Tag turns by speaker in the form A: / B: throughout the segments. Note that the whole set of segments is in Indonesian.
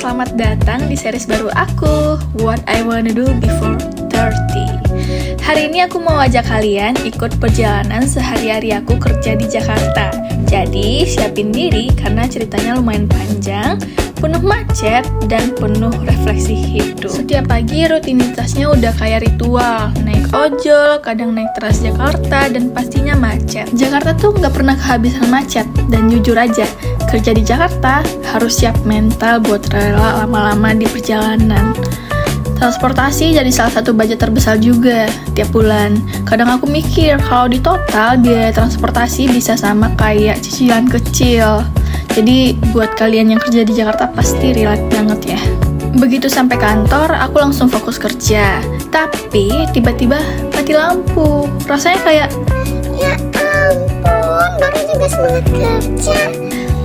A: selamat datang di series baru aku, What I Wanna Do Before 30. Hari ini aku mau ajak kalian ikut perjalanan sehari-hari aku kerja di Jakarta. Jadi siapin diri karena ceritanya lumayan panjang, penuh macet, dan penuh refleksi hidup. Setiap pagi rutinitasnya udah kayak ritual, naik ojol, kadang naik Transjakarta, dan pastinya macet. Jakarta tuh nggak pernah kehabisan macet, dan jujur aja, kerja di Jakarta harus siap mental buat rela lama-lama di perjalanan. Transportasi jadi salah satu budget terbesar juga tiap bulan. Kadang aku mikir kalau di total biaya transportasi bisa sama kayak cicilan kecil. Jadi buat kalian yang kerja di Jakarta pasti relate banget ya. Begitu sampai kantor, aku langsung fokus kerja. Tapi tiba-tiba mati lampu. Rasanya kayak,
B: ya ampun, baru juga semangat kerja.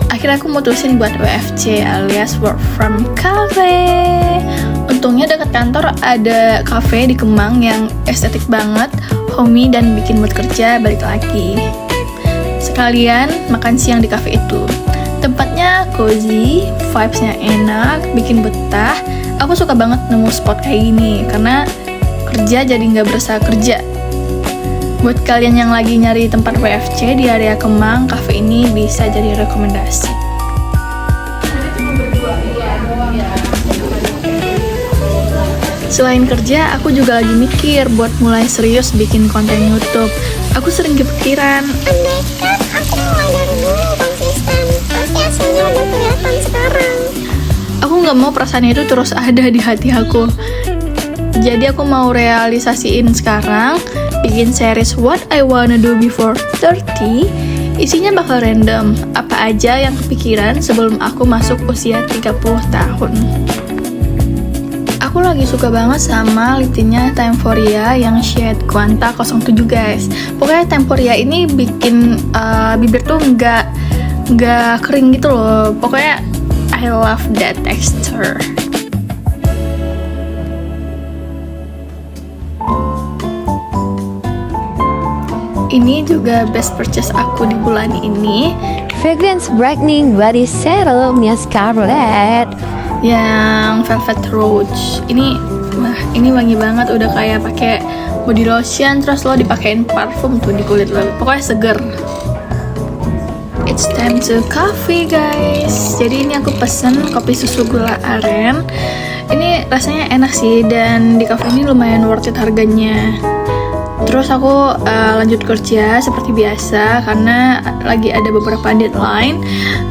A: Akhirnya aku mutusin buat WFC alias Work From Cafe. Untungnya dekat kantor ada cafe di Kemang yang estetik banget, homey, dan bikin mood kerja balik lagi. Sekalian makan siang di cafe itu. Tempatnya cozy, vibes-nya enak, bikin betah. Aku suka banget nemu spot kayak gini, karena kerja jadi nggak berasa kerja. Buat kalian yang lagi nyari tempat WFC di area Kemang, cafe ini bisa jadi rekomendasi. Selain kerja, aku juga lagi mikir buat mulai serius bikin konten YouTube. Aku sering kepikiran,
B: Andaikan aku mulai dari dulu konsisten, pasti hasilnya udah kelihatan sekarang.
A: aku nggak mau perasaan itu terus ada di hati aku. Jadi aku mau realisasiin sekarang, bikin series What I Wanna Do Before 30. Isinya bakal random, apa aja yang kepikiran sebelum aku masuk usia 30 tahun. Aku lagi suka banget sama liptinnya Temporia yang shade Quanta 07 guys. Pokoknya Temporia ini bikin bibir tuh nggak kering gitu loh. Pokoknya I love that texture. Ini juga best purchase aku di bulan ini.
C: Fragrance Brightening Body Serum Scarlett
A: Yang Velvet Rouge. Ini wangi banget, udah kayak pakai body lotion terus lo dipakein parfum tuh di kulit lo. Pokoknya seger. It's time to coffee guys. Jadi ini aku pesen kopi susu gula aren. Ini rasanya enak sih, dan di cafe ini lumayan worth it harganya. Terus aku lanjut kerja seperti biasa karena lagi ada beberapa deadline.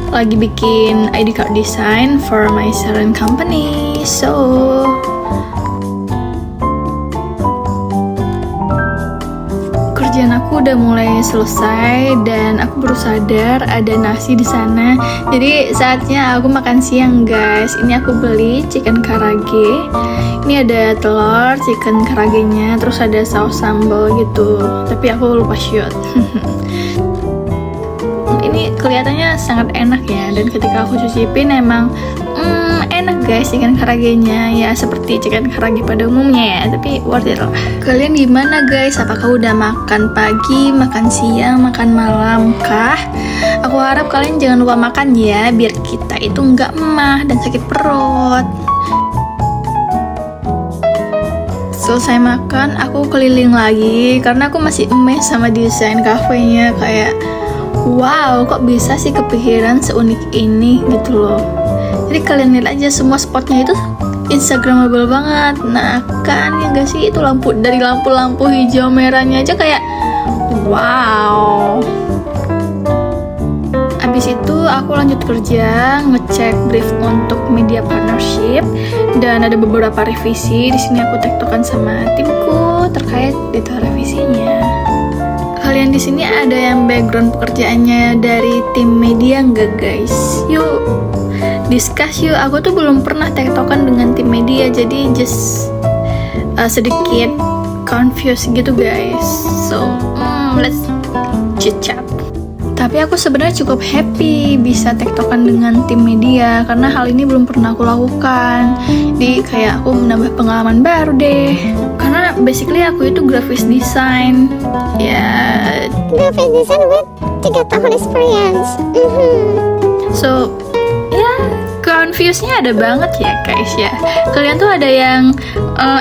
A: Lagi bikin ID card design for my salon company. So kerjaan aku udah mulai selesai dan aku baru sadar ada nasi di sana. Jadi saatnya aku makan siang guys. Ini aku beli chicken karage. Ini ada telur, chicken karagenya, terus ada saus sambal gitu. Tapi aku lupa shoot. Ini kelihatannya sangat enak ya, dan ketika aku cicipin emang enak guys chicken karagenya. Ya seperti chicken karage pada umumnya ya, tapi worth it lah. Kalian gimana guys? Apakah udah makan pagi, makan siang, makan malam kah? Aku harap kalian jangan lupa makan ya, biar kita itu nggak emah dan sakit perut. Selesai makan, aku keliling lagi karena aku masih amazed sama desain kafenya. Kayak wow, kok bisa sih kepikiran seunik ini gitu loh. Jadi kalian lihat aja, semua spotnya itu instagramable banget. Nah kan ya gak sih, itu dari lampu-lampu hijau merahnya aja kayak wow. Abis itu aku lanjut kerja, ngecek brief untuk media partnership, dan ada beberapa revisi. Di sini aku tektokan sama timku terkait detail revisinya. Kalian di sini ada yang background pekerjaannya dari tim media nggak guys? Yuk discuss yuk. Aku tuh belum pernah tektokan dengan tim media, jadi just sedikit confused gitu guys. So let's chit chat. Tapi aku sebenarnya cukup happy bisa tektokan dengan tim media karena hal ini belum pernah aku lakukan. Jadi kayak aku menambah pengalaman baru deh. Karena basically aku itu graphic design. Ya,
B: Graphic design with 3 tahun experience.
A: so ya, viewsnya ada banget ya guys ya. Kalian tuh ada yang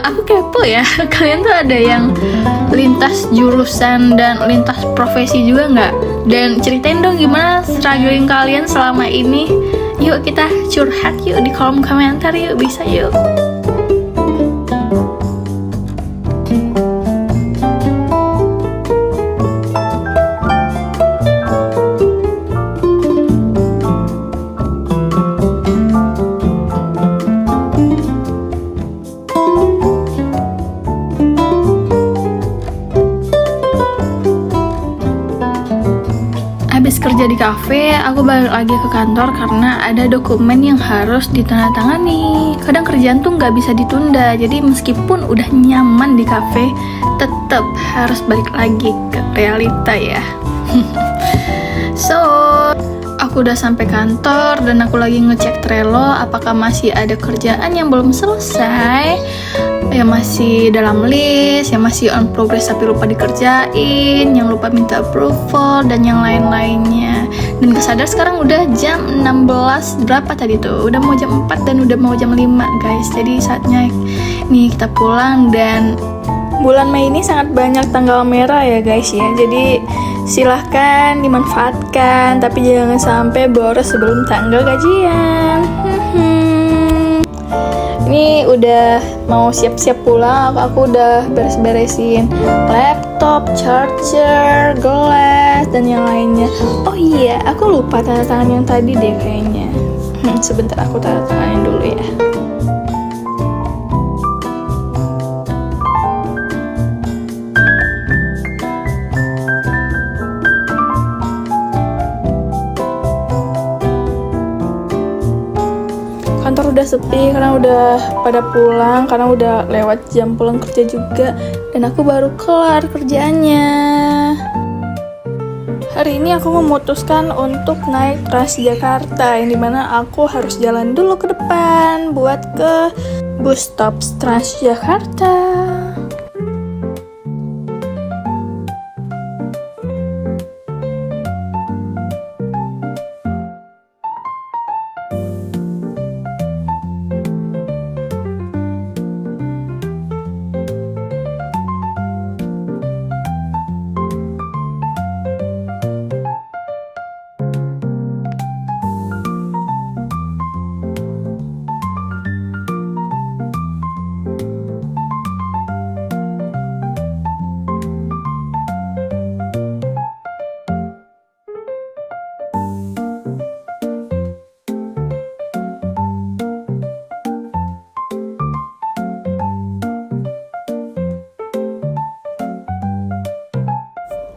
A: aku kepo ya. Kalian tuh ada yang lintas jurusan dan lintas profesi juga nggak? Dan ceritain dong gimana struggling kalian selama ini. Yuk kita curhat yuk di kolom komentar yuk, bisa yuk. Habis kerja di kafe, aku balik lagi ke kantor karena ada dokumen yang harus ditandatangani. Kadang kerjaan tuh nggak bisa ditunda, jadi meskipun udah nyaman di kafe, tetap harus balik lagi ke realita ya. So, aku udah sampai kantor dan aku lagi ngecek Trello apakah masih ada kerjaan yang belum selesai, yang masih dalam list, yang masih on progress tapi lupa dikerjain, yang lupa minta approval, dan yang lain-lainnya. Dan kesadar sekarang udah jam 16 berapa tadi tuh? Udah mau jam 4 dan udah mau jam 5 guys. Jadi saatnya nih kita pulang. Dan bulan Mei ini sangat banyak tanggal merah ya guys ya. Jadi silahkan dimanfaatkan, tapi jangan sampai boros sebelum tanggal gajian. Ini udah mau siap-siap pulang, aku udah beres-beresin laptop, charger, gelas, dan yang lainnya. Oh iya, aku lupa tanda tangan yang tadi deh kayaknya. Sebentar aku tanda tanganin dulu ya. Kantor udah sepi karena udah pada pulang, karena udah lewat jam pulang kerja juga, dan aku baru kelar kerjaannya. Hari ini aku memutuskan untuk naik Transjakarta, yang dimana aku harus jalan dulu ke depan buat ke bus stop Transjakarta.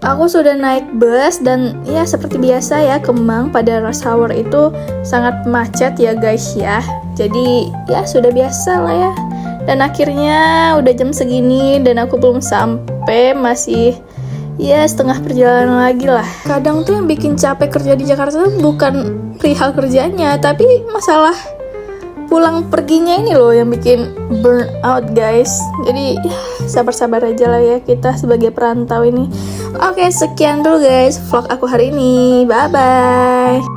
A: Aku sudah naik bus dan ya seperti biasa ya, Kemang pada rush hour itu sangat macet ya guys ya. Jadi ya sudah biasa lah ya. Dan akhirnya udah jam segini dan aku belum sampai, masih ya setengah perjalanan lagi lah. Kadang tuh yang bikin capek kerja di Jakarta tuh bukan perihal kerjanya, tapi masalah pulang perginya ini loh yang bikin burn out guys. Jadi ya, sabar-sabar aja lah ya kita sebagai perantau ini. Oke, sekian dulu guys vlog aku hari ini. Bye bye.